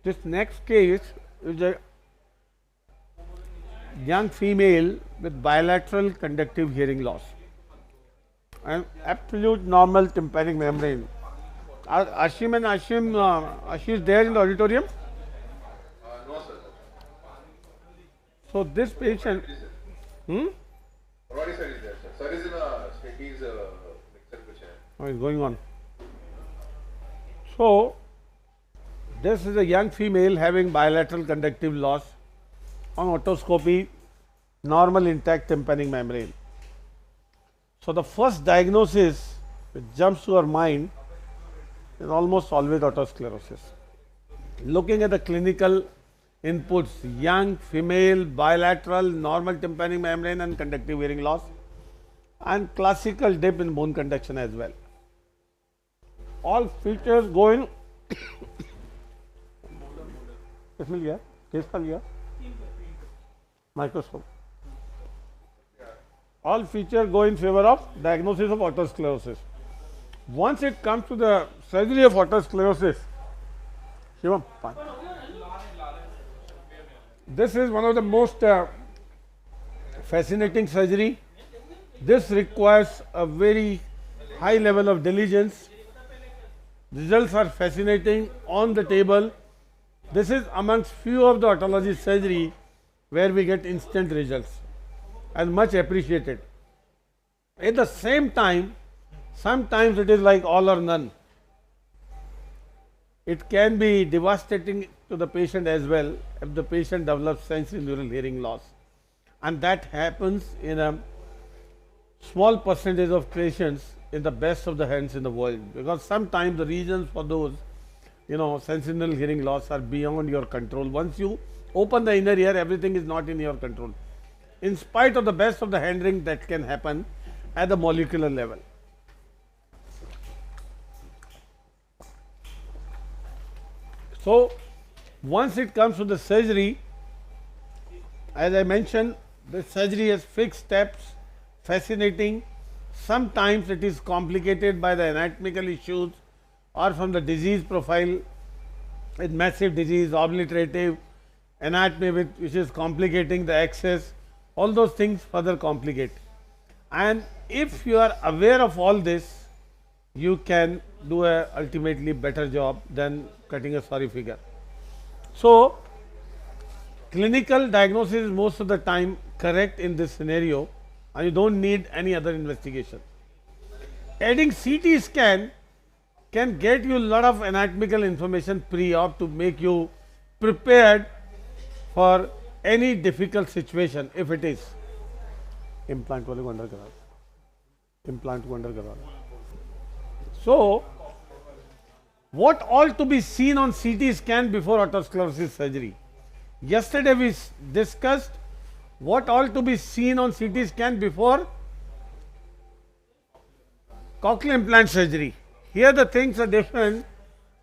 This next case is a young female with bilateral conductive hearing loss and absolute normal tympanic membrane. Are Ashim and Ashish there in the auditorium? No, sir. So this patient, Rory sir is there, sir. Sir is in a he's mixer kuch hai. what is going on? So this is a young female having bilateral conductive loss on otoscopy, normal intact tympanic membrane. So the first diagnosis which jumps to our mind is almost always otosclerosis. Looking at the clinical inputs, young female, bilateral, normal tympanic membrane and conductive hearing loss, and classical dip in bone conduction as well. All features going किसमें लिया किसका लिया microscope. All features go in favor of diagnosis of otosclerosis. Once it comes to the surgery of otosclerosis, Shivam, fine. This is one of the most fascinating surgery. This requires a very high level of diligence. Results are fascinating on the table. This is amongst few of the otology surgery where we get instant results and much appreciated. At the same time, sometimes it is like all or none. It can be devastating to the patient as well if the patient develops sensorineural hearing loss, and that happens in a small percentage of patients in the best of the hands in the world, because sometimes the reasons for those sensorineural hearing loss are beyond your control. Once you open the inner ear, everything is not in your control, in spite of the best of the handling that can happen at the molecular level. So once it comes to the surgery, as I mentioned, the surgery has fixed steps, fascinating. Sometimes it is complicated by the anatomical issues or from the disease profile, with massive disease, obliterative anatomy which is complicating the access. All those things further complicate. And if you are aware of all this, you can do a ultimately better job than cutting a sorry figure. So clinical diagnosis is most of the time correct in this scenario, and you don't need any other investigation. Adding CT scan can get you a lot of anatomical information pre-op to make you prepared for any difficult situation if it is. Implant वाले को under करा, implant को under करा. So what all to be seen on CT scan before otosclerosis surgery? Yesterday we discussed what all to be seen on CT scan before cochlear implant surgery. Here the things are different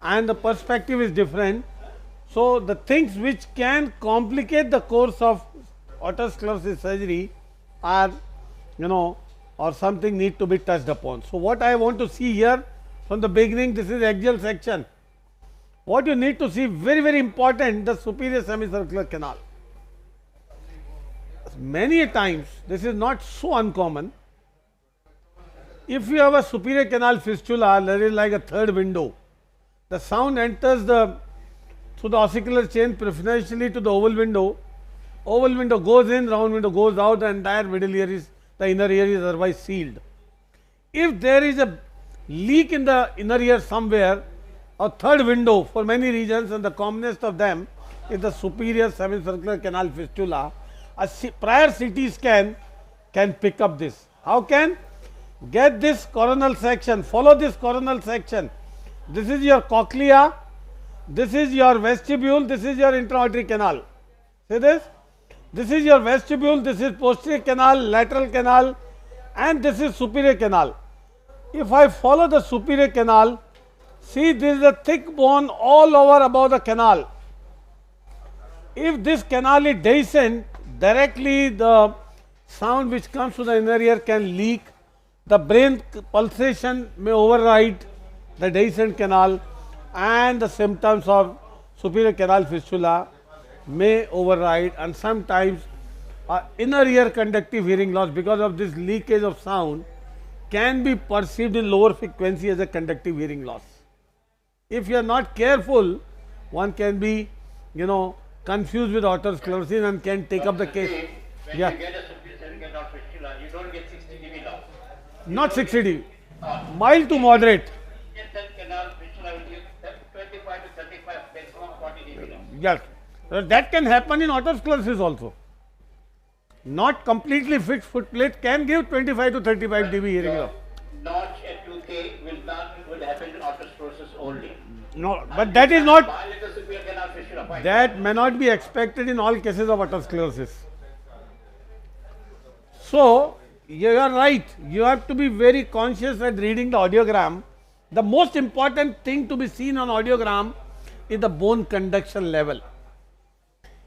and the perspective is different. So the things which can complicate the course of otosclerosis surgery are, or something need to be touched upon. So what I want to see here from the beginning, this is axial section. What you need to see, very, very important, the superior semicircular canal. Many times, this is not so uncommon. If you have a superior canal fistula, there is like a third window. The sound enters through the ossicular chain preferentially to the oval window. Oval window goes in, round window goes out, the entire middle ear is, the inner ear is otherwise sealed. If there is a leak in the inner ear somewhere, a third window for many reasons, and the commonest of them is the superior semicircular canal fistula, a prior CT scan can pick up this. How can? Get this coronal section, follow this coronal section. This is your cochlea, this is your vestibule, this is your intra-auditory canal. See this? This is your vestibule, this is posterior canal, lateral canal, and this is superior canal. If I follow the superior canal, see, this is a thick bone all over above the canal. If this canal is dehiscent, directly the sound which comes to the inner ear can leak. The brain pulsation may override the dehiscent canal, and the symptoms of superior canal fistula may override, and sometimes inner ear conductive hearing loss because of this leakage of sound can be perceived in lower frequency as a conductive hearing loss. If you are not careful, one can be, confused with otosclerosis and can take up the case. When Yeah. you get a superior canal fistula, you don't get 60 dB loss. Not 60 dB, mild to moderate. Yes, canal fistula will give 25 to 35, maximum 40 dB loss. Yes, that can happen in otosclerosis also. Not completely fixed foot plate can give 25 to 35 dB hearing loss. Notch at 2K will happen in otosclerosis only. No, but that is not, Bilateral superior canal fistula, fine. that may not be expected in all cases of otosclerosis. So, you are right, you have to be very conscious at reading the audiogram. The most important thing to be seen on audiogram is the bone conduction level.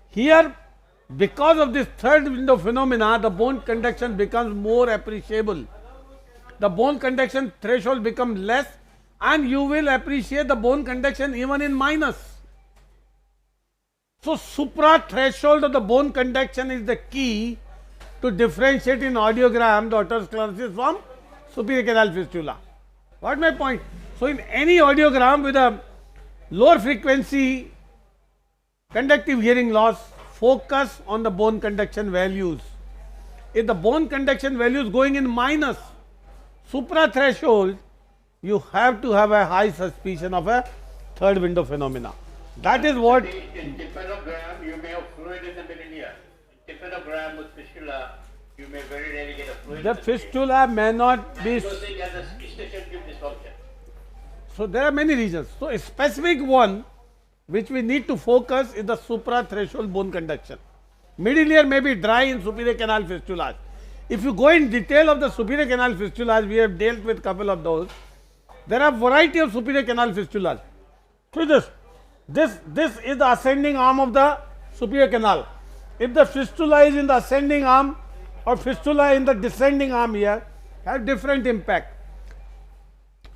Here, because of this third window phenomena, the bone conduction becomes more appreciable. The bone conduction threshold becomes less, and you will appreciate the bone conduction even in minus. So, supra threshold of the bone conduction is the key to differentiate in audiogram the otosclerosis from superior canal fistula. What is my point? So, in any audiogram with a lower frequency conductive hearing loss, focus on the bone conduction values. If the bone conduction value is going in minus, supra threshold, you have to have a high suspicion of a third window phenomena. That is what. In tympanogram, you may have fluid in the middle ear. In tympanogram with fistula, you may very rarely get a fluid. The fistula may not be. Because it has a station tube dysfunction. So, there are many reasons. So, a specific one which we need to focus is the supra threshold bone conduction. Middle ear may be dry in superior canal fistulas. If you go in detail of the superior canal fistulas, we have dealt with couple of those. There are variety of superior canal fistulas. See this. This is the ascending arm of the superior canal. If the fistula is in the ascending arm or fistula in the descending arm here, have different impact.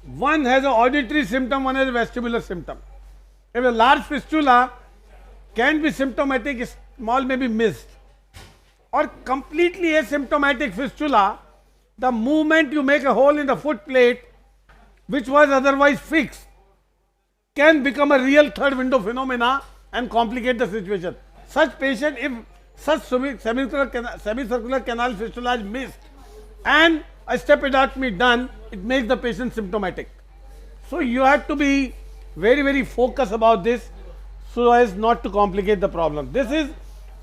One has an auditory symptom, one has a vestibular symptom. If a large fistula can be symptomatic, small may be missed. Or completely asymptomatic fistula, the moment you make a hole in the foot plate, which was otherwise fixed, can become a real third window phenomena and complicate the situation. Such patient, if such semicircular canal fistula is missed and a stapedectomy done, it makes the patient symptomatic. So, you have to be very, very focused about this so as not to complicate the problem. This is,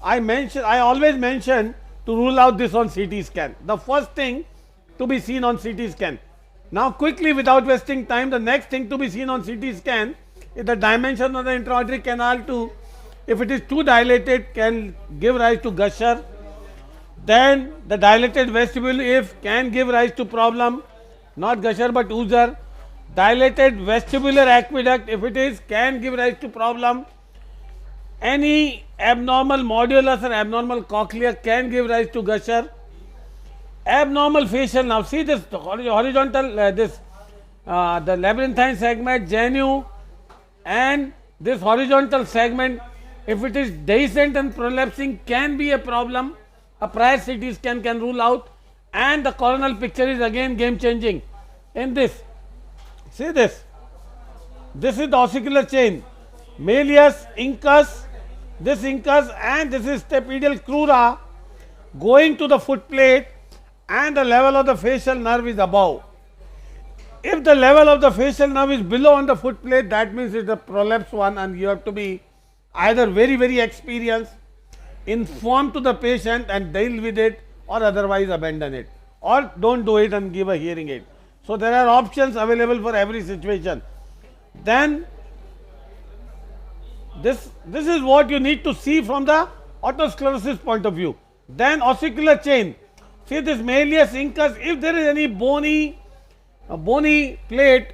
I always mention to rule out this on CT scan. The first thing to be seen on CT scan. Now, quickly without wasting time, the next thing to be seen on CT scan is the dimension of the intra-auditory canal to, if it is too dilated, can give rise to gusher. Then the dilated vestibule, if can give rise to problem, not gusher but oozer. Dilated vestibular aqueduct, if it is, can give rise to problem. Any abnormal modulus or abnormal cochlea can give rise to gusher. Abnormal facial, now see this horizontal, the labyrinthine segment, genu, and this horizontal segment, if it is dehiscent and prolapsing, can be a problem. A prior CT scan can rule out, and the coronal picture is again game changing. In this, see this. This is the ossicular chain, malleus, incus, this incus, and this is stapedial crura going to the foot plate, and the level of the facial nerve is above. If the level of the facial nerve is below on the foot plate, that means it's a prolapse one, and you have to be either very, very experienced, inform to the patient and deal with it, or otherwise abandon it, or don't do it and give a hearing aid. So, there are options available for every situation. Then this is what you need to see from the otosclerosis point of view. Then ossicular chain, see this malleus, incus, if there is any bony plate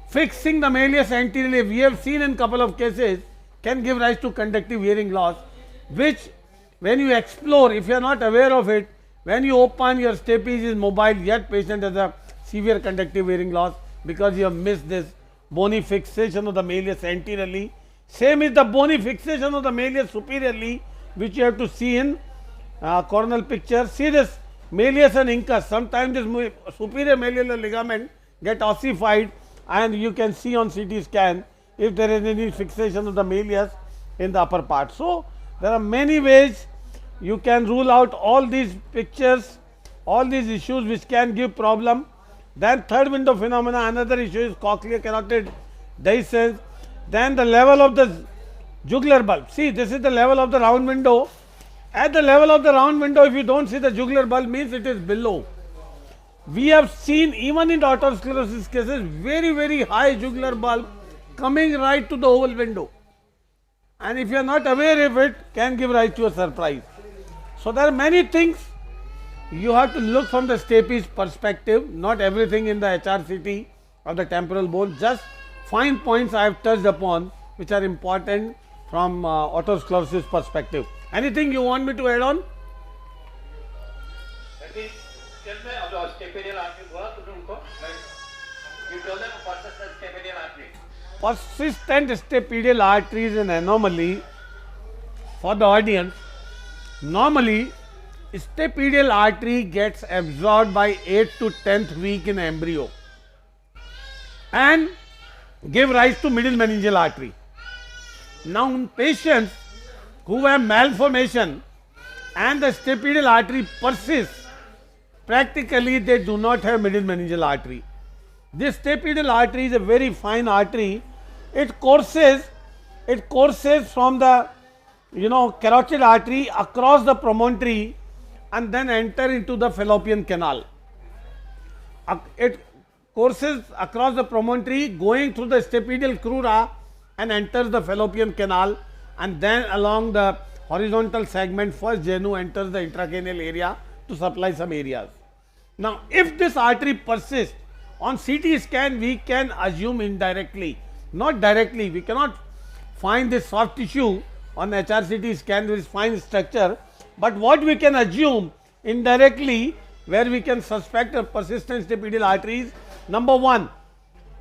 fixing the malleus anteriorly, we have seen in couple of cases, can give rise to conductive hearing loss, which when you explore, if you are not aware of it, when you open, your stapes is mobile, yet patient has a severe conductive hearing loss because you have missed this bony fixation of the malleus anteriorly. Same is the bony fixation of the malleus superiorly, which you have to see in coronal picture. See this malleus and incus. Sometimes this superior malleolar ligament get ossified, and you can see on CT scan if there is any fixation of the malleus in the upper part. So there are many ways you can rule out all these pictures, all these issues which can give problem. Then third window phenomena, another issue is cochlear carotid dehiscence. Then the level of the jugular bulb. See, this is the level of the round window. At the level of the round window, if you don't see the jugular bulb, means it is below. We have seen even in the otosclerosis cases very high jugular bulb coming right to the oval window, and if you are not aware of it, can give rise to a surprise. So there are many things you have to look from the stapes perspective, not everything in the HRCT of the temporal bone, just fine points I have touched upon which are important from otosclerosis perspective. Anything you want me to add on? Tell me about stapedial artery work, you told them persistent stapedial artery. Persistent stapedial artery is an anomaly for the audience. Normally, stapedial artery gets absorbed by 8th to 10th week in embryo and give rise to middle meningeal artery. Now, in patients who have malformation and the stapedial artery persists, practically they do not have middle meningeal artery. This stapedial artery is a very fine artery. It courses from the carotid artery across the promontory and then enter into the fallopian canal. It courses across the promontory, going through the stapedial crura and enters the fallopian canal, and then along the horizontal segment first genu enters the intracranial area to supply some areas. Now, if this artery persists, on CT scan we can assume indirectly, not directly, we cannot find this soft tissue on HRCT scan with fine structure, but what we can assume indirectly where we can suspect a persistent stapedial arteries. Number one,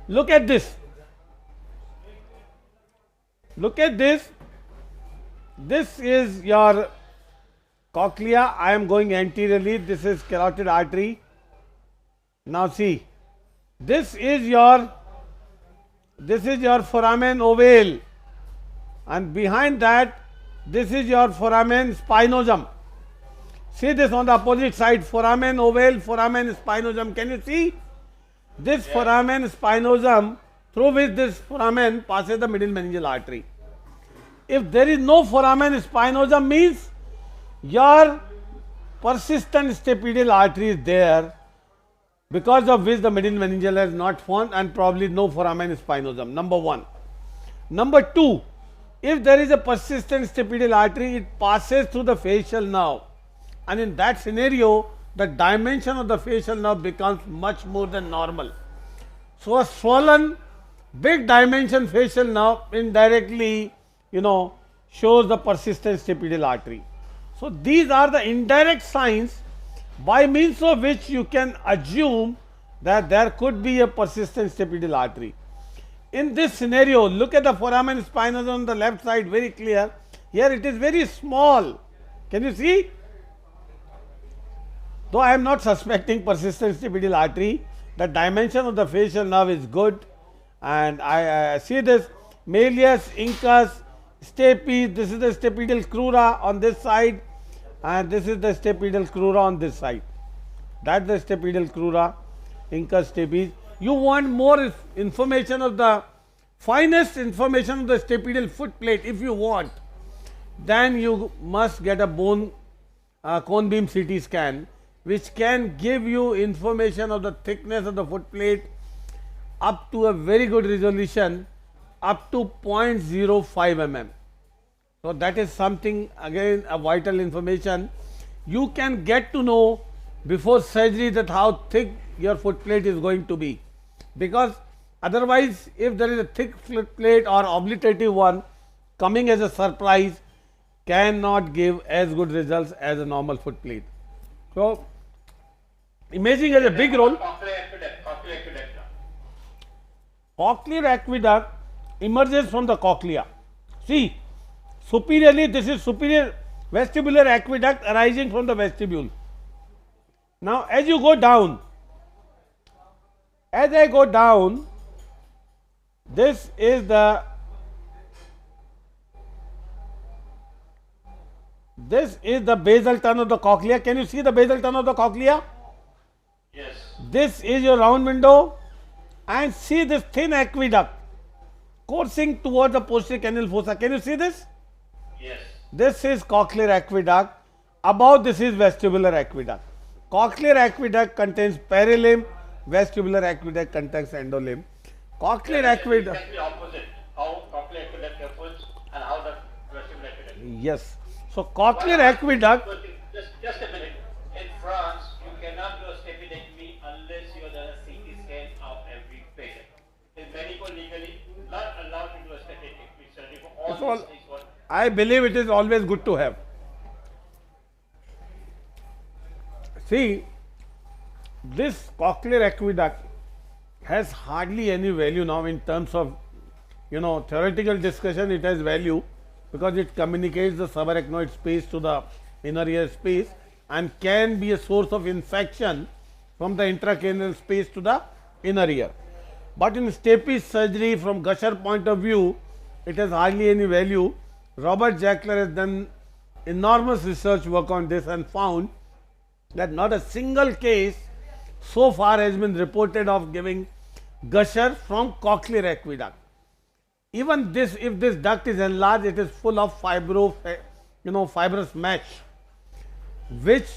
look at this. Look at this. This is your cochlea. I am going anteriorly. This is carotid artery. Now see, this is your foramen ovale, and behind that this is your foramen spinosum. See this on the opposite side, foramen ovale, foramen spinosum. Can you see this foramen spinosum through which this foramen passes the middle meningeal artery? If there is no foramen spinosum, means your persistent stapedial artery is there, because of which the middle meningeal has not formed and probably no foramen spinosum. Number one. Number two, if there is a persistent stapedial artery, it passes through the facial nerve, and in that scenario the dimension of the facial nerve becomes much more than normal. So a swollen big dimension facial nerve indirectly shows the persistent stapedial artery. So these are the indirect signs by means of which you can assume that there could be a persistent stapedial artery. In this scenario, look at the foramen spinosum on the left side, very clear. Here it is very small. Can you see? Though I am not suspecting persistent stapedial artery, the dimension of the facial nerve is good, and I see this malleus, incus, stapes. This is the stapedial crura on this side, and this is the stapedial crura on this side. That's the stapedial crura, incus, stapes. You want more information of the finest information of the stapedial foot plate if you want, then you must get a bone cone beam CT scan, which can give you information of the thickness of the foot plate up to a very good resolution, up to 0.05 mm. So that is something, again, a vital information. You can get to know before surgery that how thick your foot plate is going to be, because otherwise if there is a thick foot plate or obliterative one coming as a surprise, cannot give as good results as a normal foot plate. So imaging has a big role. Cochlear aqueduct emerges from the cochlea. See, superiorly, this is superior vestibular aqueduct arising from the vestibule. Now, as you go down, as I go down, this is the basal turn of the cochlea. Can you see the basal turn of the cochlea? Yes. This is your round window, and see this thin aqueduct coursing towards the posterior canal fossa. Can you see this? Yes. This is cochlear aqueduct. Above this is vestibular aqueduct. Cochlear aqueduct contains perilimb. Vestibular aqueduct contains endolimb. Cochlear aqueduct. Exactly opposite. How cochlear aqueduct happens and how the vestibular aqueduct. Yes. So cochlear aqueduct. Just a minute. In France, you cannot do a stapedectomy unless you have done a CT scan of every patient. In medical legally not allowed to do a stapedectomy surgery for all It's all- these things. I believe it is always good to have. See, this cochlear aqueduct has hardly any value now in terms of, theoretical discussion. It has value because it communicates the subarachnoid space to the inner ear space and can be a source of infection from the intracranial space to the inner ear. But in stapes surgery, from gusher point of view, it has hardly any value. Robert Jackler has done enormous research work on this and found that not a single case so far has been reported of giving gusher from cochlear aqueduct. Even this, if this duct is enlarged, it is full of fibrous mesh, which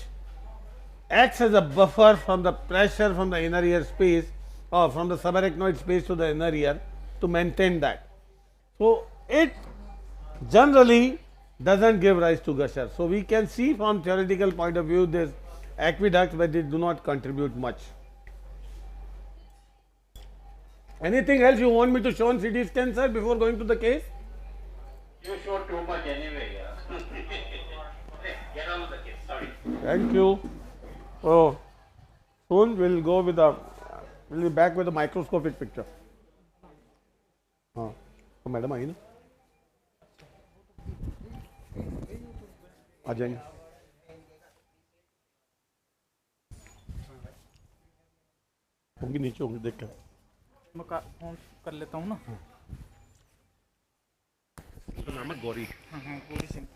acts as a buffer from the pressure from the inner ear space or from the subarachnoid space to the inner ear to maintain that. So it generally doesn't give rise to gusher. So we can see from theoretical point of view this aqueducts, but they do not contribute much. Anything else you want me to show on CT scan, sir, before going to the case? You show too much anyway. Yeah. Get on with the case. Sorry. Thank you. So soon we'll be back with a microscopic picture. हाँ, तो madam आई ना? आ जाएंगे. होंगी नीचे होंगी देख के. मैं फोन कर लेता हूँ ना. उसका नाम है गौरी. हाँ हाँ गौरी सिंह.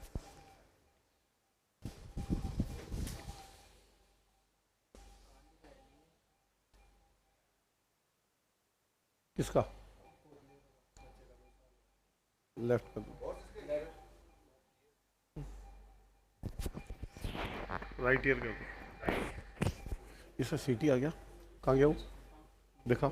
किसका? लेफ्ट कर दो. राइट ईयर कर दो. इसका सीटी आ गया. कहाँ गया वो? देखा.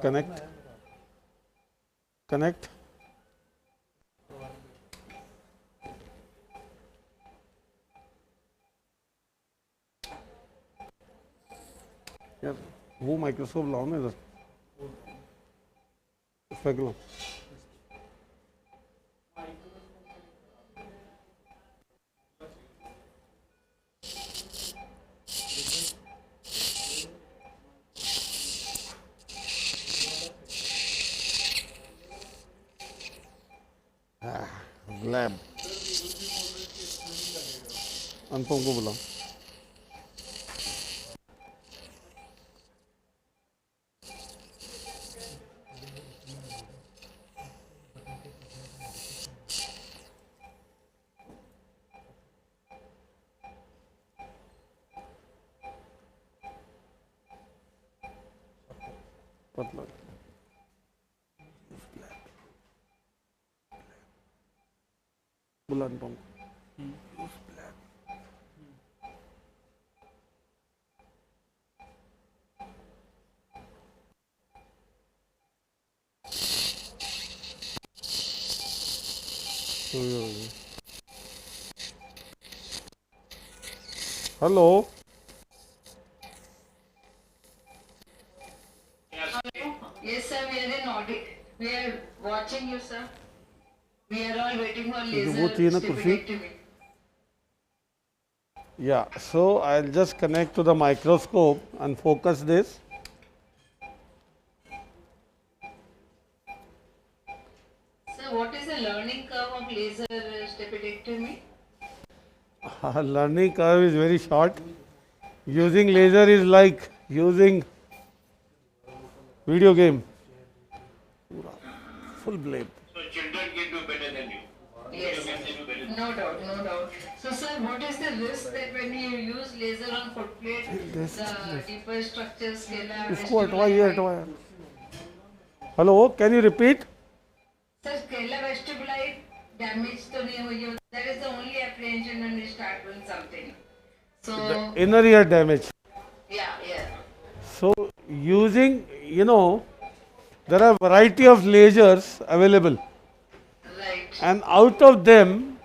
connect. Connect. यार वो माइक्रोस्कोप लाओ ना इधर फेंक लो लैब अनुपम को बुलाओ पतला बुला अनुपम hello Yes, sir, we are in audit. We are watching you, sir. We are all waiting for वो चाहिए ना laser कुर्सी? staphylectomy. Yeah, so I'll just connect to the microscope and focus this. Sir, what is the learning curve of laser staphylectomy? Learning curve is very short. Using laser is like using video game. Full blade. So children can do better than you. Yes, You can do better than no doubt, no doubt. So, sir, what is the risk that when you use laser on foot plate, the deeper structures, scala, इसको हटवाइए हटवाइए. Hello, can you repeat? Sir, scala vestibuli damage तो नहीं हुई है. That is the only apprehension when we start doing something. So, The inner ear damage. yeah. So using, there are variety of lasers available, Right. and out of them,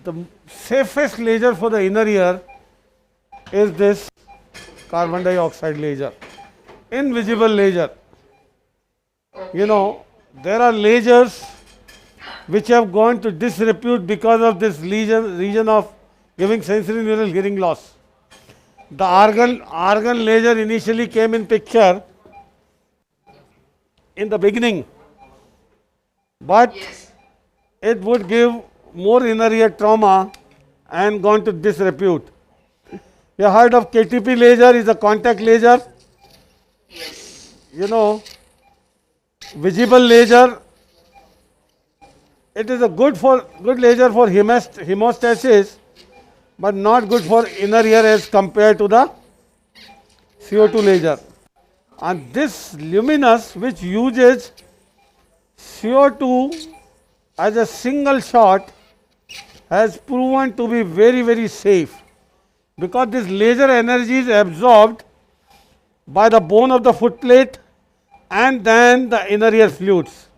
the safest laser for the inner ear is this carbon dioxide laser, invisible laser. There are lasers which have gone to disrepute because of this region of giving sensory neural hearing loss. The argon laser initially came in picture in the beginning, but Yes. it would give more inner ear trauma and gone to disrepute. You heard of KTP laser? Is a contact laser. Yes. Visible laser. It is a good laser for hemostasis, but not good for inner ear as compared to the CO2 laser. And this luminous, which uses CO2 as a single shot, has proven to be very, very safe, because this laser energy is absorbed by the bone of the foot plate and then the inner ear fluids.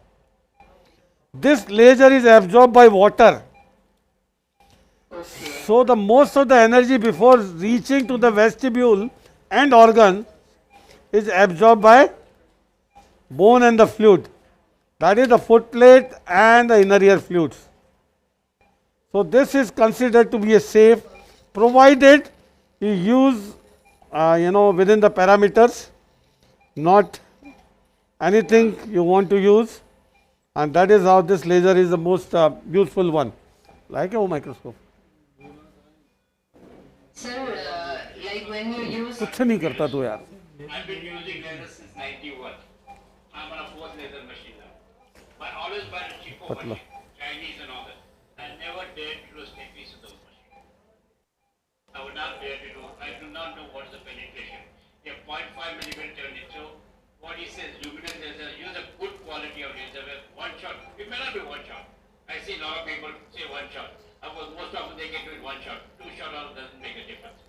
This laser is absorbed by water. Okay. So the most of the energy before reaching to the vestibule and organ is absorbed by bone and the fluid. That is the foot plate and the inner ear fluids. So this is considered to be a safe, provided you use, within the parameters, not anything you want to use, and that is how this laser is the most useful one. Like a microscope. Sir, like when you use कुछ नहीं करता तू यार. I've been using laser since 91. I'm on a fourth laser machine now. I always buy a cheaper Patla. machine, Chinese and all that. I never dared to do a step piece of those machines. I would not dare to do. I do not know what is the penetration. A 0.5 millimeter turn it. So what he says, luminous laser, use a good quality of laser. One shot. It may not be one shot. I see a lot of people say one shot. Of course, most often they can do it one shot. Two shot doesn't make a difference.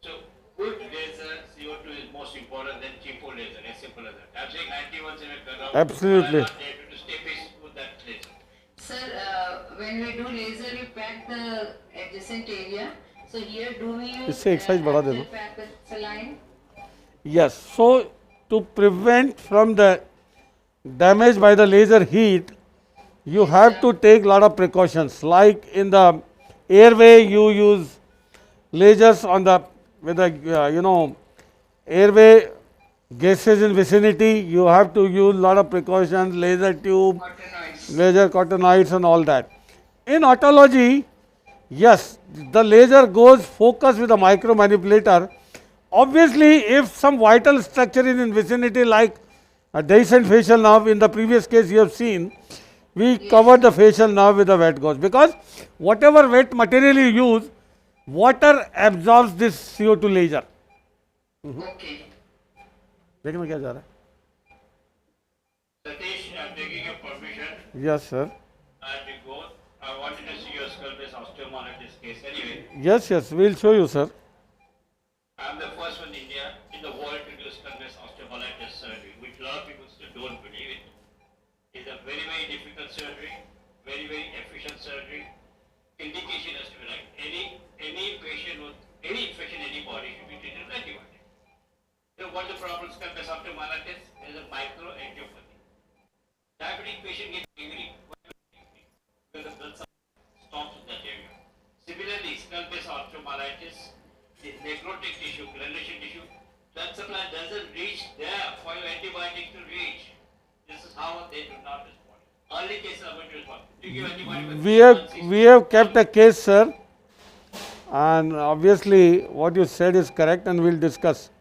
So good laser CO2 is most important than cheapo laser, as simple as that. I'm saying 91 centimeter cutoff. Absolutely. I'm not there to stay pace with that laser. Sir, when we do laser, we pack the adjacent area. So here, do we use इससे एक size बढ़ा दे दो. pack with saline? Yes, so to prevent from the damage by the laser heat, you have to take lot of precautions. Like in the airway, you use lasers on the with the airway gases in vicinity. You have to use lot of precautions, laser tube, Cottonoids. laser cottonoids, and all that. In autology, yes, the laser goes focus with a micro manipulator. Obviously, if some vital structure is in vicinity like a decent facial nerve, in the previous case you have seen, we cover the facial nerve with a wet gauze because whatever wet material you use, water absorbs this CO2 laser. Okay. देखना क्या जा रहा है? Satish, I'm taking your permission. Yes, sir. And we go. I wanted to see your skull-based osteomyelitis case anyway. Yes, yes, we'll show you, sir. I'm the first one in India in the world to do skull-based osteomyelitis surgery, which a lot of people still don't believe it. It's a very, very difficult surgery, very, very efficient surgery. Indication has to be like any patient with any infection in any body should be treated with antibiotic. So what's the problem with skull-based osteomyelitis? There's a microangiopathy. Diabetic patient gets angry because the blood supply stops in that area. Similarly, skull-based osteomyelitis is necrotic tissue, granulation tissue. Blood supply doesn't reach there for your antibiotics to reach. This is how they do not respond. Early cases are going to respond. You give antibiotic. We have kept a case, sir, and obviously what you said is correct, and we'll discuss.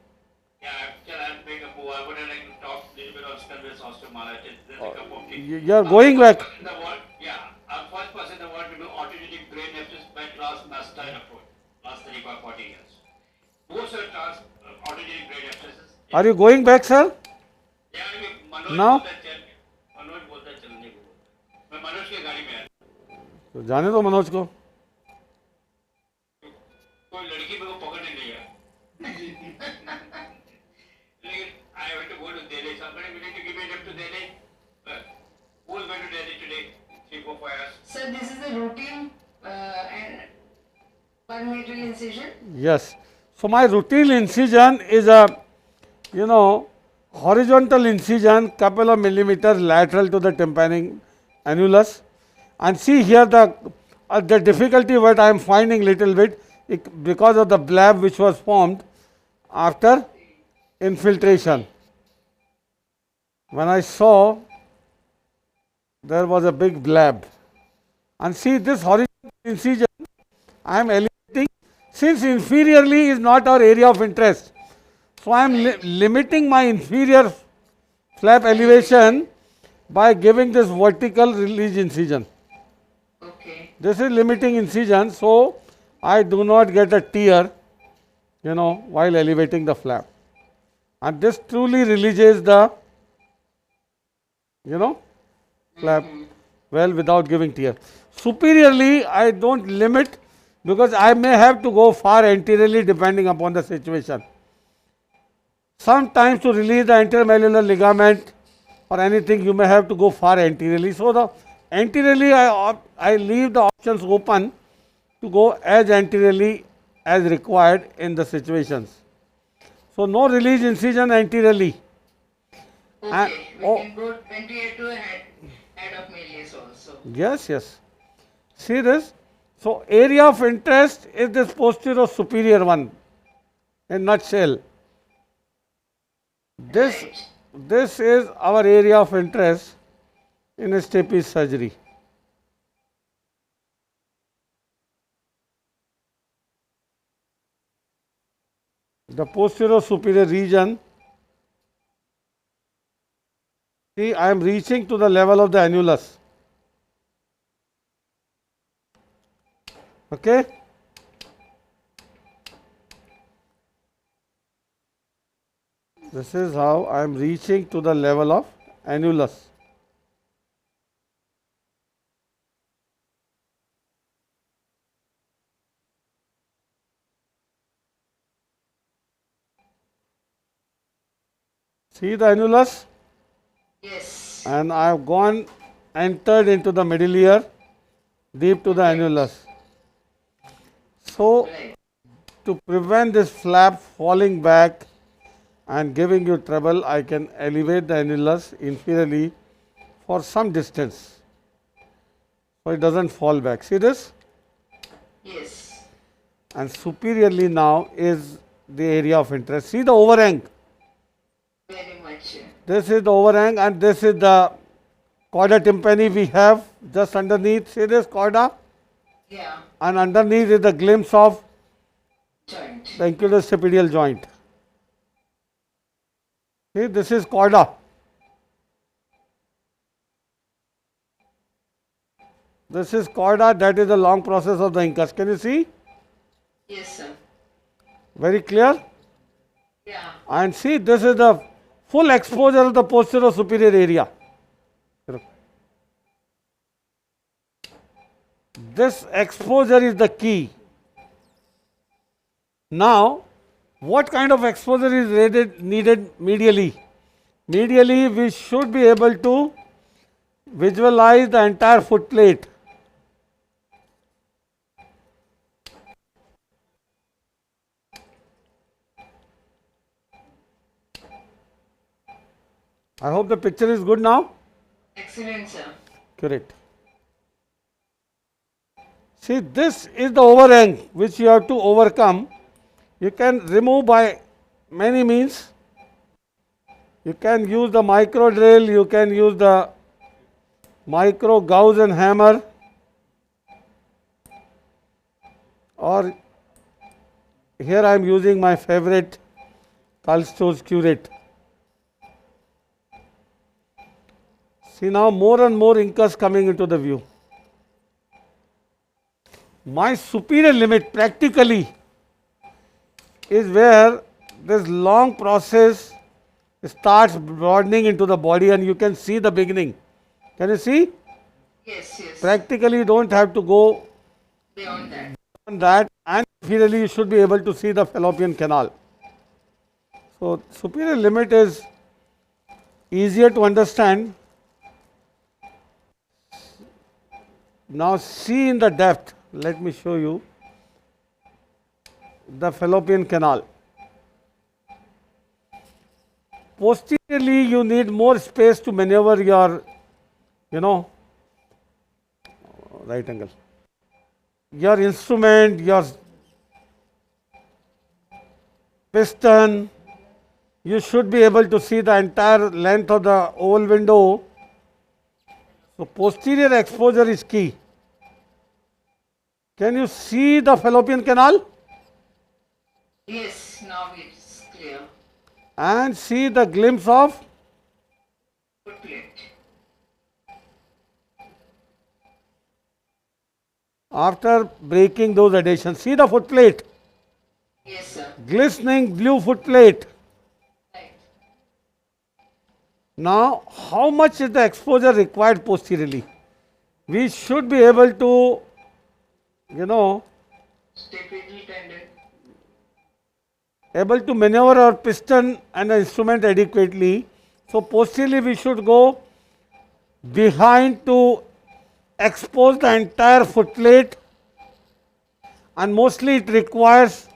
Yeah, I'll make a move. I would like to talk a little bit on skull-based osteomyelitis. There's a cup of tea. You are going back. In the world, yeah, I'm first person in the world to do autogenetic brain abscess by transmastine approach. Last 35, 40 years. Most of the autogenetic brain abscesses. Are you going back, sir? Yeah, I mean, Manoj Now? बोलता है चल, मनोज बोलता है चलने को। मैं मनोज की गाड़ी में आया। तो जाने दो मनोज को. कोई लड़की मेरे को पकड़ने नहीं आया। लेकिन I went to go to Delhi. Somebody willing to give me a lift to Delhi? Who is going to Delhi today? 3, 4, 5 hours. Sir, this is a routine and permeable incision. Yes. So my routine incision is a, horizontal incision, couple of millimeters lateral to the tympanic annulus. And see here the difficulty what I am finding little bit because of the blab which was formed after infiltration. When I saw there was a big blab. And see this horizontal incision I am elevating since inferiorly is not our area of interest. So I am limiting my inferior flap elevation by giving this vertical release incision. Okay. This is limiting incision, so I do not get a tear, while elevating the flap. And this truly releases the, flap well without giving tear. Superiorly, I don't limit because I may have to go far anteriorly depending upon the situation. Sometimes to release the intermalleolar ligament or anything, you may have to go far anteriorly. So the anteriorly, I leave the options open to go as anteriorly as required in the situations. So no release incision anteriorly. Okay. We can go 28 to head of malleus also. Yes, yes. See this? So area of interest is this posterior superior one in nutshell. This is our area of interest in stapes surgery. The posterior superior region. See, I am reaching to the level of the annulus. Okay? This is how I am reaching to the level of annulus. See the annulus? Yes. And I have entered into the middle ear, deep to the annulus. So, Right. to prevent this flap falling back and giving you trouble, I can elevate the annulus inferiorly for some distance, so it doesn't fall back. See this? Yes. And superiorly now is the area of interest. See the overhang. Very much. This is the overhang and this is the chorda tympani we have just underneath. See this chorda? Yeah. And underneath is the glimpse of Joint. the incudostapedial joint. See, this is chorda. This is chorda, that is the long process of the incus. Can you see? Yes, sir. Very clear? Yeah. And see, this is the full exposure of the posterior superior area. This exposure is the key. Now, what kind of exposure is needed medially? Medially, we should be able to visualize the entire foot plate. I hope the picture is good now. Excellent, sir. Correct. See, this is the overhang which you have to overcome. You can remove by many means. You can use the micro drill, you can use the micro gauge and hammer, or here I am using my favorite Kalsto's curate. See now more and more incus coming into the view. My superior limit practically is where this long process starts broadening into the body and you can see the beginning. Can you see? Yes, yes. Practically you don't have to go Beyond that. on that, and inferiorly you should be able to see the fallopian canal. So superior limit is easier to understand. Now see in the depth, let me show you the fallopian canal. Posteriorly you need more space to maneuver your, right angle. Your instrument, your piston, you should be able to see the entire length of the oval window. So posterior exposure is key. Can you see the fallopian canal? Yes, now it's clear. And see the glimpse of Foot plate. after breaking those adhesions. See the foot plate, Yes, sir. glistening blue foot plate. Right. Now, how much is the exposure required posteriorly? We should be able to, Stapedial tendon. able to maneuver our piston and the instrument adequately. So posteriorly we should go behind to expose the entire foot plate, and mostly it requires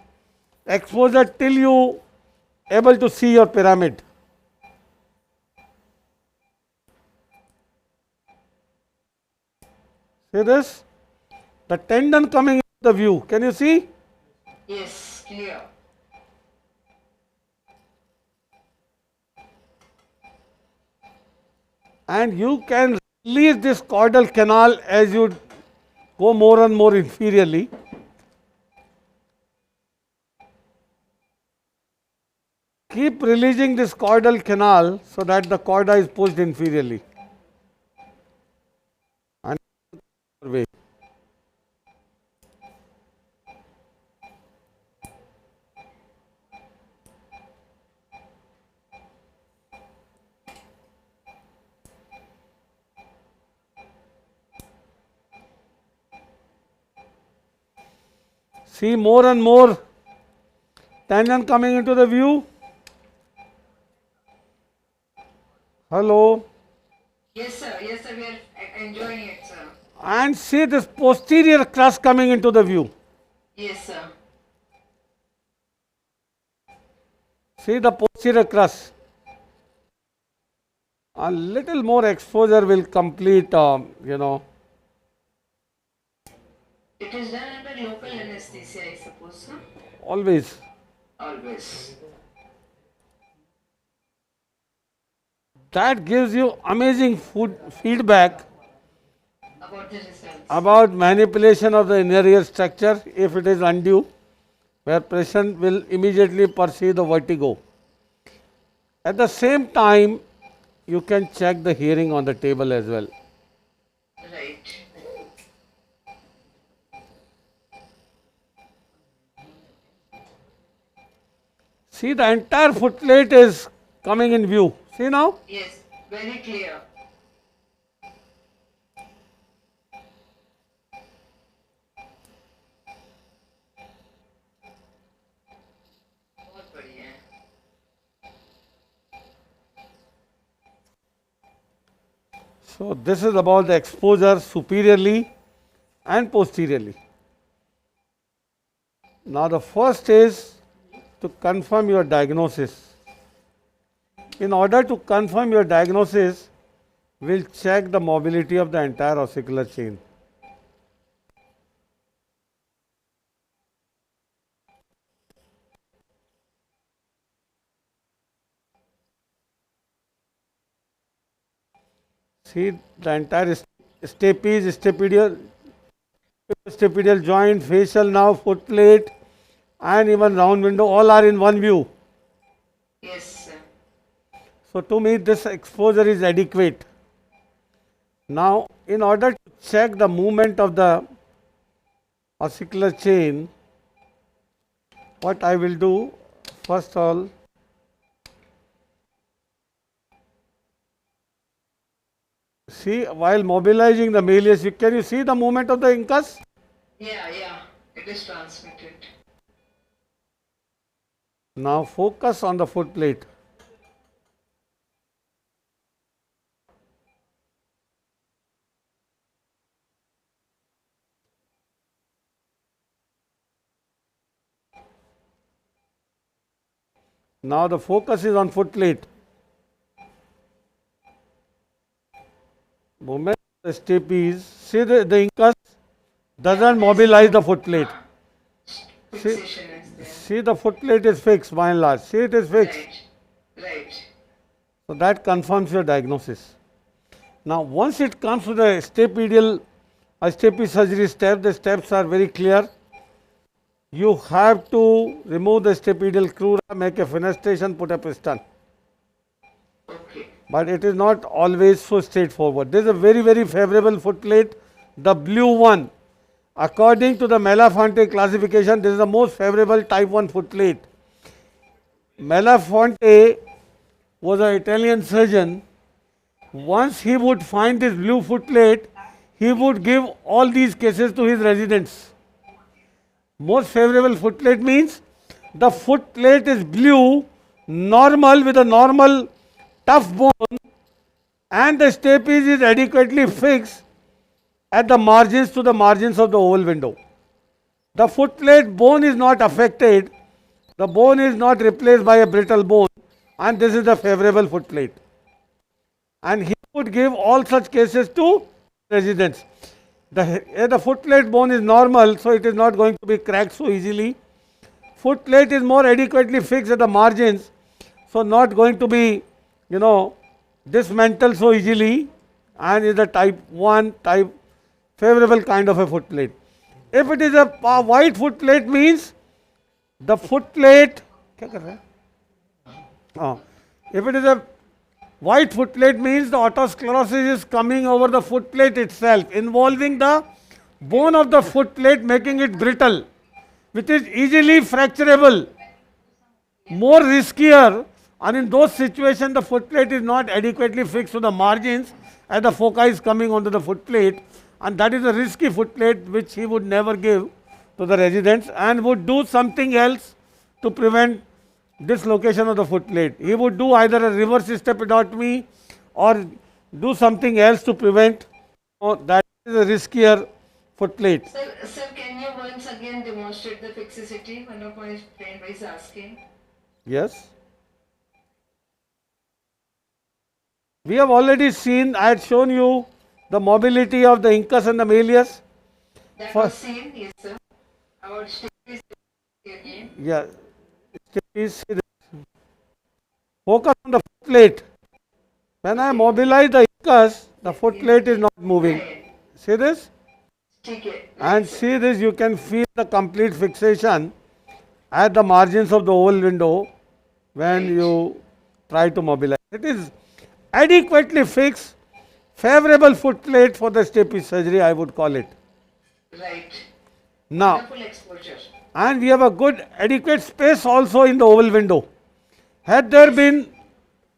exposure till you able to see your pyramid. See this? The tendon coming into the view. Can you see? Yes, clear. And you can release this caudal canal as you go more and more inferiorly. Keep releasing this caudal canal so that the chorda is pushed inferiorly. And way. See more and more tendon coming into the view. Hello. Yes, sir. Yes, sir. We are enjoying it, sir. And see this posterior crust coming into the view. Yes, sir. See the posterior crust. A little more exposure will complete, It is done under local anesthesia, I suppose, sir. always. Always. That gives you amazing feedback About the results. about manipulation of the inner ear structure if it is undue, where patient will immediately perceive the vertigo. At the same time, you can check the hearing on the table as well. Right. See, the entire footplate is coming in view. See now? Yes. Very clear. बहुत बढ़िया है. So, this is about the exposure superiorly and posteriorly. Now, the first is to confirm your diagnosis. In order to confirm your diagnosis, we'll check the mobility of the entire ossicular chain. See the entire stapes, stapedial joint, facial nerve, foot plate, and even round window, all are in one view. Yes, sir. So to me, this exposure is adequate. Now, in order to check the movement of the ossicular chain, what I will do, first of all, see, while mobilizing the malleus, can you see the movement of the incus? Yeah, yeah. It is transmitted. Now focus on the foot plate. Now the focus is on foot plate. Movement of the stapes, see the incus doesn't mobilize the foot plate. Fixation is there. See the foot plate is fixed by and large. See it is fixed. Right. Right. So that confirms your diagnosis. Now once it comes to the stapedial stapes surgery step, the steps are very clear. You have to remove the stapedial crura, make a fenestration, put a piston. Okay. But it is not always so straightforward. This is a very, very favorable foot plate, the blue one. According to the Malafonte classification, this is the most favorable type 1 foot plate. Malafonte was an Italian surgeon. Once he would find this blue foot plate, he would give all these cases to his residents. Most favorable foot plate means the foot plate is blue, normal with a normal tough bone, and the stapes is adequately fixed at the margins to the margins of the oval window. The foot plate bone is not affected, the bone is not replaced by a brittle bone, and this is the favorable foot plate. And he would give all such cases to residents. The foot plate bone is normal, so it is not going to be cracked so easily. Foot plate is more adequately fixed at the margins, so not going to be, dismantled so easily, and is a type 1, type favorable kind of a foot plate. If it is a white foot plate means the foot plate, if it is a white foot plate means the autosclerosis is coming over the foot plate itself, involving the bone of the foot plate, making it brittle, which is easily fracturable, more riskier, and in those situations the foot plate is not adequately fixed to the margins as the foci is coming onto the foot plate, and that is a risky foot plate which he would never give to the residents and would do something else to prevent dislocation of the foot plate. He would do either a reverse stepidotomy or do something else to prevent. That is a riskier foot plate. Sir, can you once again demonstrate the fixicity? One of my friend is asking. Yes. We have already seen, I had shown you the mobility of the incus and the malleus. That For- was seen, yes, sir. Our state is again. Yeah. See this. Focus on the foot plate. When I mobilize the incus, the foot plate is not moving. Right. See this? ठीक है. And see this, you can feel the complete fixation at the margins of the oval window when you try to mobilize. It is adequately fixed, favorable foot plate for the stapes surgery, I would call it. Right. Now, Full exposure. and we have a good adequate space also in the oval window. Had there been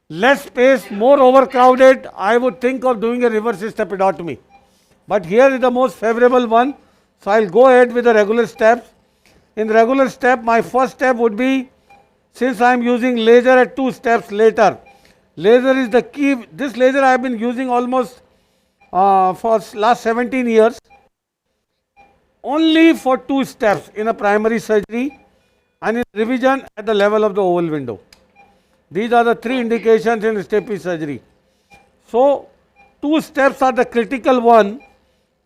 less space, more overcrowded, I would think of doing a reverse stepidotomy. But here is the most favorable one. So I'll go ahead with the regular steps. In the regular step, my first step would be, since I am using laser at 2 steps later, laser is the key. This laser I have been using almost for last 17 years. Only for 2 steps in a primary surgery and in revision at the level of the oval window. These are the 3 indications in stapes surgery. So 2 steps are the critical one,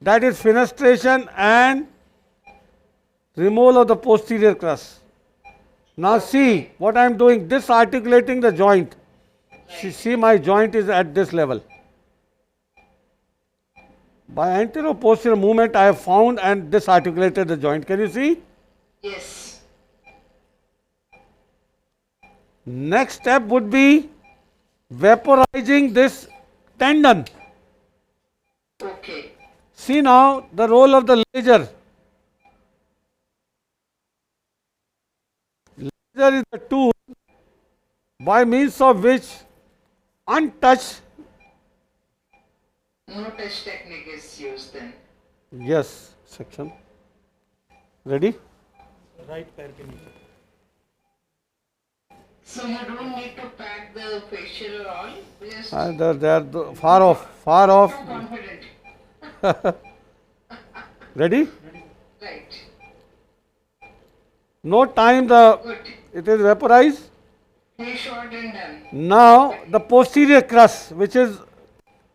that is fenestration and removal of the posterior crus. Now see what I am doing, disarticulating the joint. See my joint is at this level. By anterior-posterior movement I have found and disarticulated the joint. Can you see? Yes. Next step would be vaporizing this tendon. Okay. See now the role of the laser. Laser is the tool by means of which untouched, No touch technique is used then. yes, section. Ready? Right पैर के नीचे. So you don't need to pack the facial or all. Just They are far off, far off. too confident. Ready? Right. No time, Good. it is vaporized. Very short and done. Now the posterior crus, which is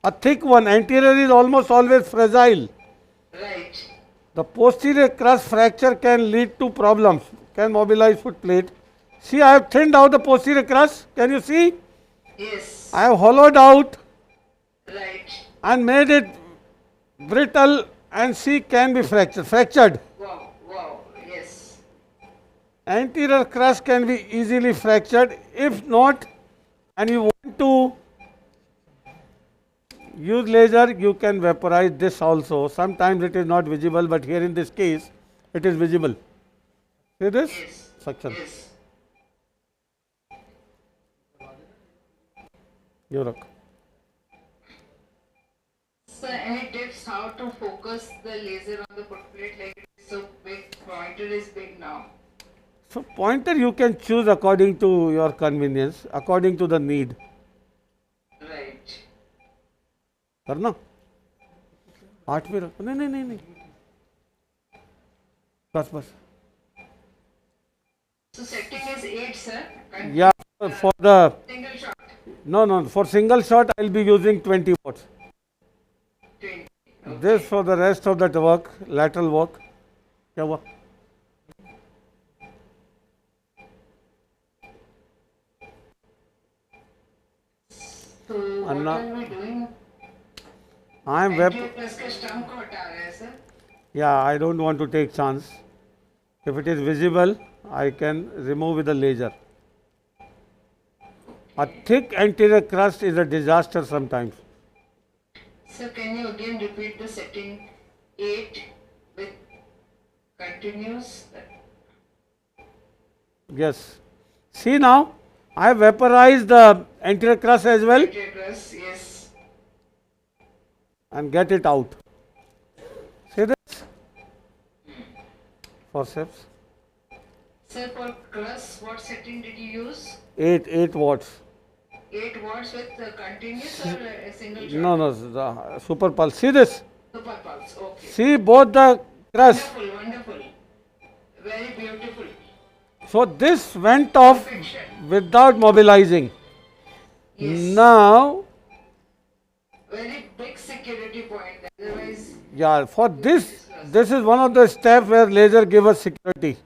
a thick one, anterior is almost always fragile. Right. The posterior crus fracture can lead to problems, can mobilize foot plate. See, I have thinned out the posterior crus. Can you see? Yes. I have hollowed out Right. and made it brittle and see can be fractured. Wow. Wow. Yes. Anterior crus can be easily fractured. If not, and you want to use laser, you can vaporize this also. Sometimes it is not visible, but here in this case, it is visible. See this? Yes. Section. Yes. You look. So any tips how to focus the laser on the foot plate, like it's so big, pointer is big now. So pointer you can choose according to your convenience, according to the need. Right. करना 8 पे रखो नहीं बस So setting is 8, sir. yeah for the Single shot. no for single shot I'll be using 20 watts. 20. This for the rest of that work, lateral work. क्या हुआ? So what Anna. are we doing? I am web. Plus का stump को हटा रहे हैं sir. Yeah, I don't want to take chance. If it is visible, I can remove with the laser. A thick anterior crust is a disaster sometimes. So can you again repeat the setting 8 with continuous? Yes. See now, I have vaporized the anterior crust as well Across, yes. and get it out. See this? Forceps. Sir, for plus, what setting did you use? 8 watts. 8 watts with continuous or a single shot? No, the super pulse. See this. Super pulse, okay. See both the crust. Wonderful, wonderful. Very beautiful. So this went off Perfection. without mobilizing. Yes. Now, Very big security point. Otherwise, yeah, for this is one of the steps where laser gives us security.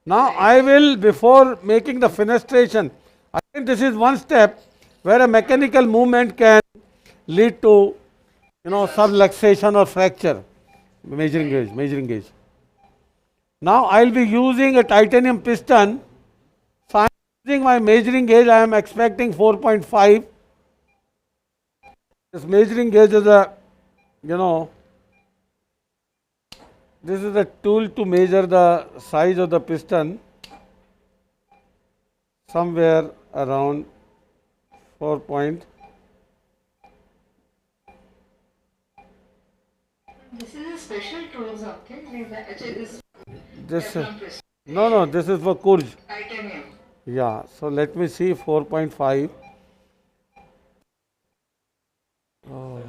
Now I will, before making the fenestration, I think this is one step where a mechanical movement can lead to, subluxation or fracture. Measuring gauge. Now I will be using a titanium piston. So I am using my measuring gauge. I am expecting 4.5. This measuring gauge is a, this is a tool to measure the size of the piston. Somewhere around 4 point. this is a special tool, something. Actually, This this no, this is for Kurj. titanium. Yeah, so let me see 4.5. Oh.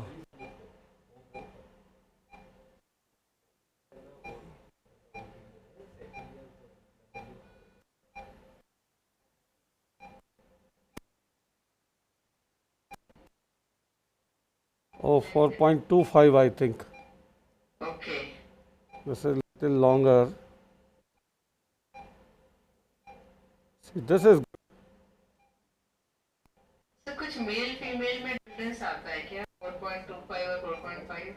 Oh, 4.25 I think. Okay. This is little longer. See, this is So कुछ male female में difference आता है क्या 4.25 और 4.5?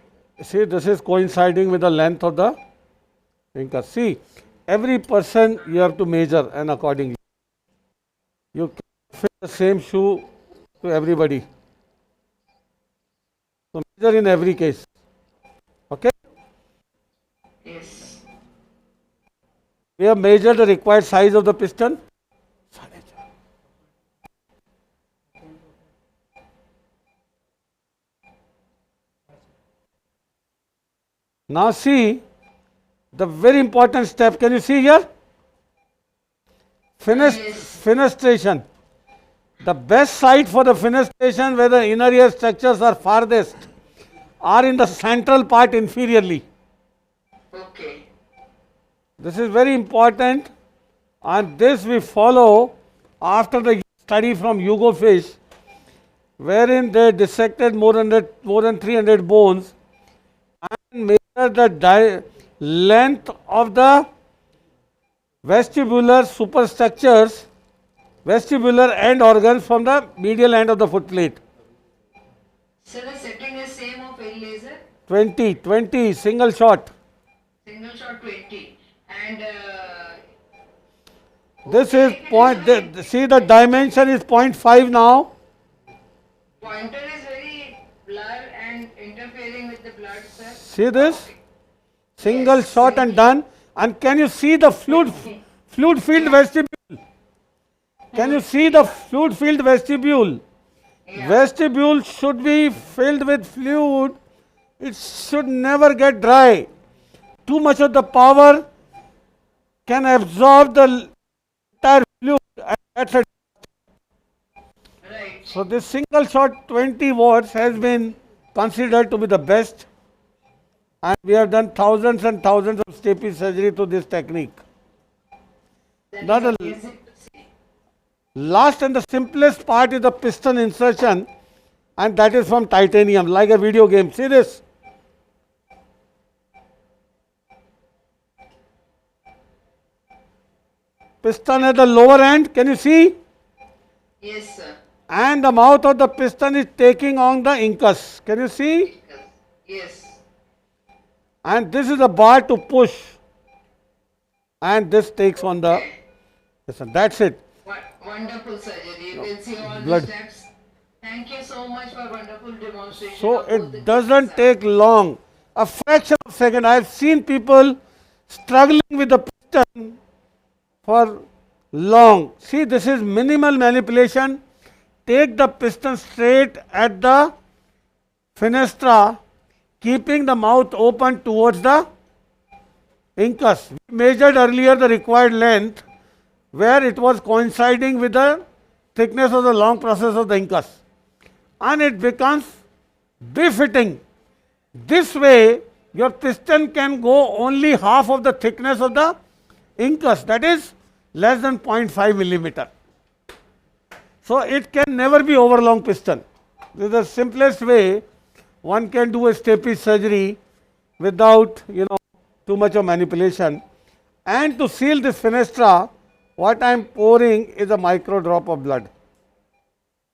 see, this is coinciding with the length of the finger. See, every person you have to measure and accordingly. You can fit the same shoe to everybody. So measure in every case. Okay? Yes. We have measured the required size of the piston. Now see the very important step. Can you see here? Fenestration. The best site for the fenestration where the inner ear structures are farthest are in the central part inferiorly. Okay. This is very important, and this we follow after the study from Hugo Fish, wherein they dissected more than 300 bones and measured the length of the vestibular superstructures, vestibular end organs from the medial end of the foot plate. So the setting is same of L laser, 20 single shot. single shot 20, and This is see the dimension is 0.5 now. pointer is very blur and interfering with the blood, sir. See this? Single shot and done. And can you see the fluid field vestibule? Can you see the fluid field vestibule? Yeah. Vestibule should be filled with fluid. It should never get dry. Too much of the power can absorb the entire fluid, and that's it. Right. So this single shot 20 watts has been considered to be the best, and we have done thousands and thousands of stapes surgery to this technique. That Now is the amazing to see. last and the simplest part is the piston insertion, and that is from titanium, like a video game. See this? Piston at the lower end, can you see? Yes, sir. And the mouth of the piston is taking on the incus. Can you see? Yes. And this is a bar to push. And this takes on the piston. That's it. Wonderful surgery. You can see all Blood. the steps. Thank you so much for wonderful demonstration. So of both the it doesn't cases, sir. take long. A fraction of a second. I have seen people struggling with the piston for long. See, this is minimal manipulation. Take the piston straight at the fenestra, keeping the mouth open towards the incus. We measured earlier the required length. where it was coinciding with the thickness of the long process of the incus, and it becomes befitting. This way, your piston can go only half of the thickness of the incus, that is less than 0.5 millimeter. So it can never be overlong piston. This is the simplest way one can do a stapes surgery without too much of manipulation. And to seal this fenestra, what I am pouring is a micro drop of blood.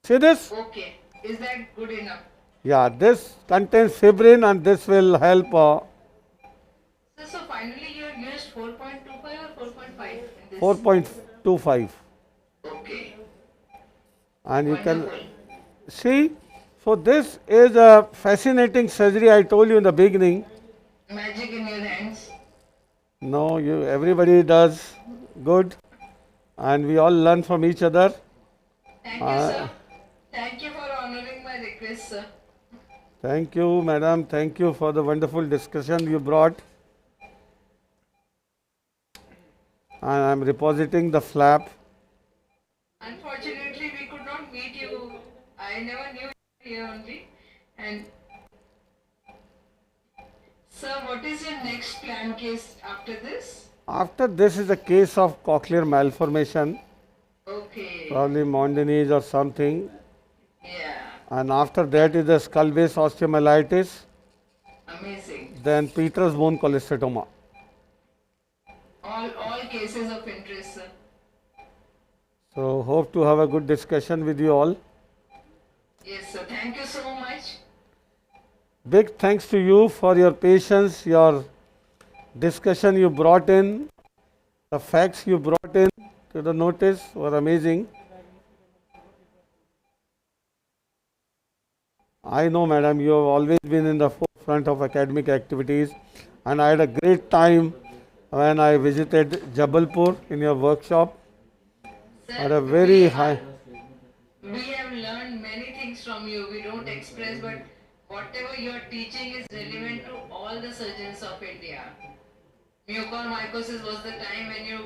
See this? Okay. Is that good enough? Yeah, this contains fibrin and this will help. So finally you have used 4.25 or 4.5 in this? 4.25. Okay. And you can Wonderful. see. So this is a fascinating surgery. I told you in the beginning. Magic in your hands. No, everybody does good, and we all learn from each other. Thank you, sir. Thank you for honoring my request, sir. Thank you, madam. Thank you for the wonderful discussion you brought. And I am repositing the flap. Unfortunately, we could not meet you. I never knew you here only. And sir, what is your next plan case after this? After this is a case of cochlear malformation, Okay. probably Mondini's or something. Yeah. And after that is the skull base osteomyelitis, Amazing. then Peter's bone cholesteatoma. All cases of interest, sir. So hope to have a good discussion with you all. Yes, sir. Thank you so much. Big thanks to you for your patience, your discussion you brought in, the facts you brought in to the notice were amazing. I know, madam, you have always been in the forefront of academic activities, and I had a great time when I visited Jabalpur in your workshop. Sir, At a very high. we have learned many things from you. We don't express, but whatever you are teaching is relevant to all the surgeons of India. Mucormycosis was the time when you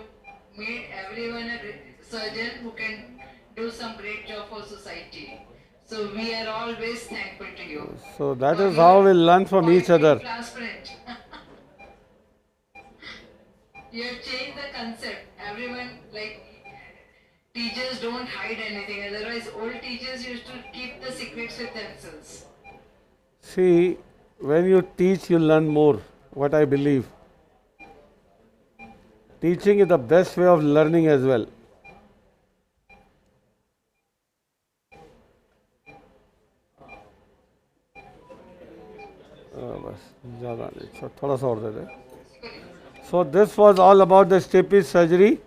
made everyone a surgeon who can do some great job for society. So we are always thankful to you. So that is how we learn from each other. Transparent. You have changed the concept. Everyone, like, teachers don't hide anything. Otherwise, old teachers used to keep the secrets with themselves. See, when you teach, you learn more, what I believe. Teaching is the best way of learning as well. So this was all about the stapes surgery,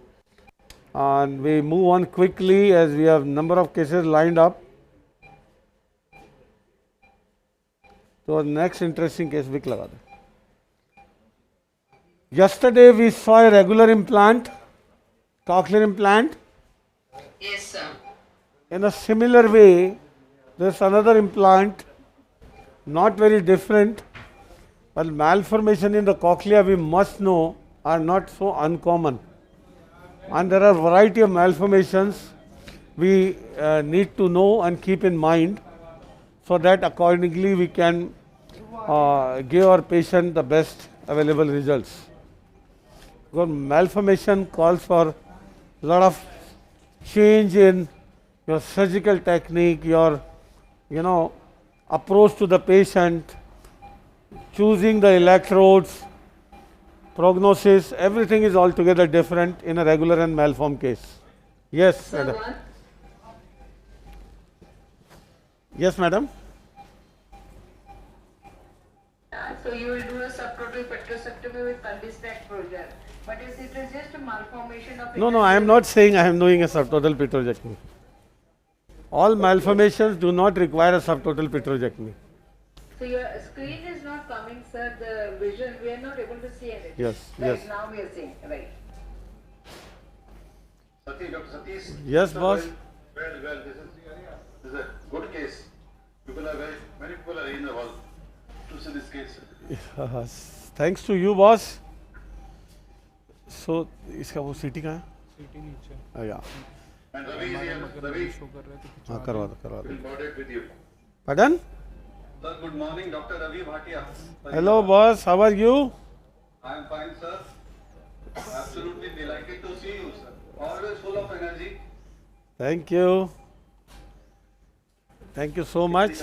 and we move on quickly as we have number of cases lined up. So next interesting case, Vic laga de. Yesterday we saw a regular implant, cochlear implant. Yes, sir. In a similar way, there's another implant, not very different, but malformation in the cochlea, we must know, are not so uncommon. And there are variety of malformations we need to know and keep in mind, so that accordingly we can give our patient the best available results. Because malformation calls for a lot of change in your surgical technique, your approach to the patient, choosing the electrodes, prognosis, everything is altogether different in a regular and malformed case. Yes, So madam. one, Yes, madam. so you will do a subtotal petrosectomy with conditioned exposure. But if it is just a malformation of No, I am not saying I am doing a subtotal petrosectomy. All malformations do not require a subtotal petrosectomy. So your screen is not coming, sir. The vision, we are not able to see anything. Yes, Right, yes. now we are seeing. Right. Satish, Dr. Satish. Yes, Sir, boss. Well, this is a good case. Many people are in the hall to see this case. Thanks to you, boss. So, इसका वो सीटी कहाँ है? सीटी नीचे yeah. And Ravi is here. Ravi, show कर रहे थे कि हाँ, करवा दो, करवा दो. we'll coordinate with you. Pardon? Sir, good morning, Dr. Ravi Bhatia. Hello, boss. How are you? I am fine, sir. Absolutely delighted to see you, sir. Always full of energy. Thank you. Thank you so much.